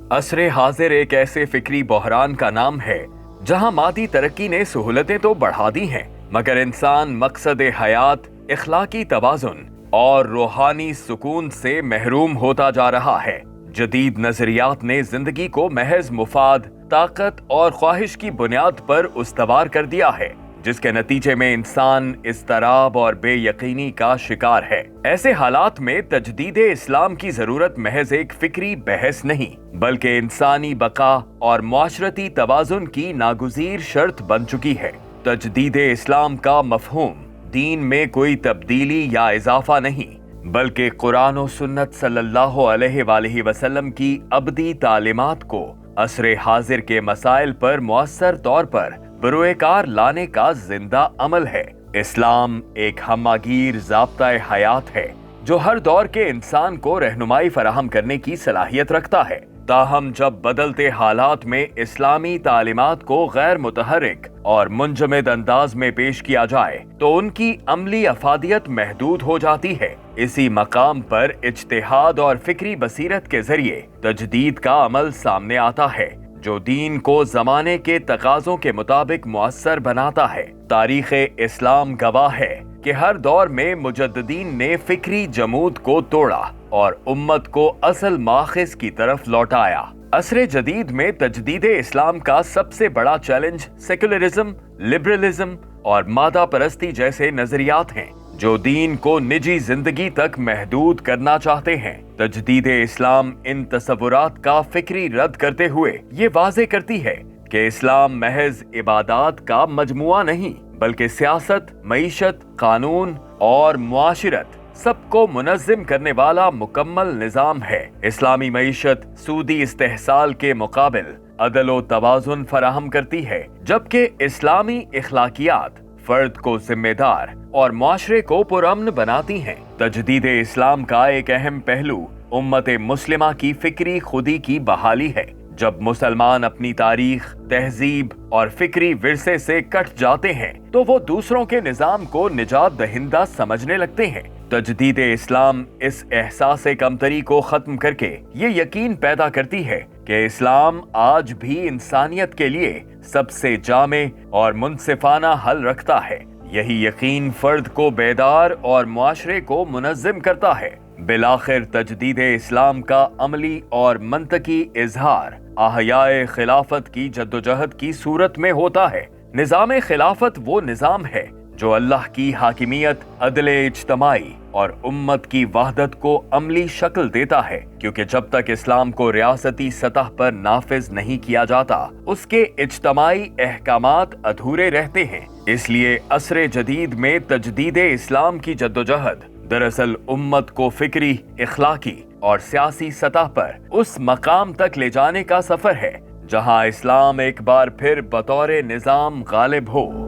عصر حاضر ایک ایسے فکری بحران کا نام ہے جہاں مادی ترقی نے سہولتیں تو بڑھا دی ہیں، مگر انسان مقصد حیات، اخلاقی توازن اور روحانی سکون سے محروم ہوتا جا رہا ہے۔ جدید نظریات نے زندگی کو محض مفاد، طاقت اور خواہش کی بنیاد پر استوار کر دیا ہے، جس کے نتیجے میں انسان اضطراب اور بے یقینی کا شکار ہے۔ ایسے حالات میں تجدید اسلام کی ضرورت محض ایک فکری بحث نہیں، بلکہ انسانی بقا اور معاشرتی توازن کی ناگزیر شرط بن چکی ہے۔ تجدید اسلام کا مفہوم دین میں کوئی تبدیلی یا اضافہ نہیں، بلکہ قرآن و سنت صلی اللہ علیہ وآلہ وسلم کی ابدی تعلیمات کو عصر حاضر کے مسائل پر مؤثر طور پر بروئے کار لانے کا زندہ عمل ہے۔ اسلام ایک ہمہ گیر ضابطۂ حیات ہے جو ہر دور کے انسان کو رہنمائی فراہم کرنے کی صلاحیت رکھتا ہے۔ تاہم جب بدلتے حالات میں اسلامی تعلیمات کو غیر متحرک اور منجمد انداز میں پیش کیا جائے تو ان کی عملی افادیت محدود ہو جاتی ہے۔ اسی مقام پر اجتہاد اور فکری بصیرت کے ذریعے تجدید کا عمل سامنے آتا ہے، جو دین کو زمانے کے تقاضوں کے مطابق مؤثر بناتا ہے۔ تاریخ اسلام گواہ ہے کہ ہر دور میں مجددین نے فکری جمود کو توڑا اور امت کو اصل ماخذ کی طرف لوٹایا۔ عصر جدید میں تجدید اسلام کا سب سے بڑا چیلنج سیکولرزم، لبرلزم اور مادہ پرستی جیسے نظریات ہیں، جو دین کو نجی زندگی تک محدود کرنا چاہتے ہیں۔ تجدید اسلام ان تصورات کا فکری رد کرتے ہوئے یہ واضح کرتی ہے کہ اسلام محض عبادات کا مجموعہ نہیں، بلکہ سیاست، معیشت، قانون اور معاشرت سب کو منظم کرنے والا مکمل نظام ہے۔ اسلامی معیشت سودی استحصال کے مقابل عدل و توازن فراہم کرتی ہے، جبکہ اسلامی اخلاقیات فرد کو ذمہ دار اور معاشرے کو پرامن بناتی ہیں۔ تجدید اسلام کا ایک اہم پہلو امت مسلمہ کی فکری خودی کی بحالی ہے۔ جب مسلمان اپنی تاریخ، تہذیب اور فکری ورثے سے کٹ جاتے ہیں تو وہ دوسروں کے نظام کو نجات دہندہ سمجھنے لگتے ہیں۔ تجدید اسلام اس احساس کمتری کو ختم کر کے یہ یقین پیدا کرتی ہے کہ اسلام آج بھی انسانیت کے لیے سب سے جامع اور منصفانہ حل رکھتا ہے۔ یہی یقین فرد کو بیدار اور معاشرے کو منظم کرتا ہے۔ بالآخر تجدید اسلام کا عملی اور منطقی اظہار احیاء خلافت کی جدوجہد کی صورت میں ہوتا ہے۔ نظام خلافت وہ نظام ہے جو اللہ کی حاکمیت، عدل اجتماعی اور امت کی وحدت کو عملی شکل دیتا ہے، کیونکہ جب تک اسلام کو ریاستی سطح پر نافذ نہیں کیا جاتا اس کے اجتماعی احکامات ادھورے رہتے ہیں۔ اس لیے عصر جدید میں تجدید اسلام کی جدوجہد دراصل امت کو فکری، اخلاقی اور سیاسی سطح پر اس مقام تک لے جانے کا سفر ہے جہاں اسلام ایک بار پھر بطور نظام غالب ہو۔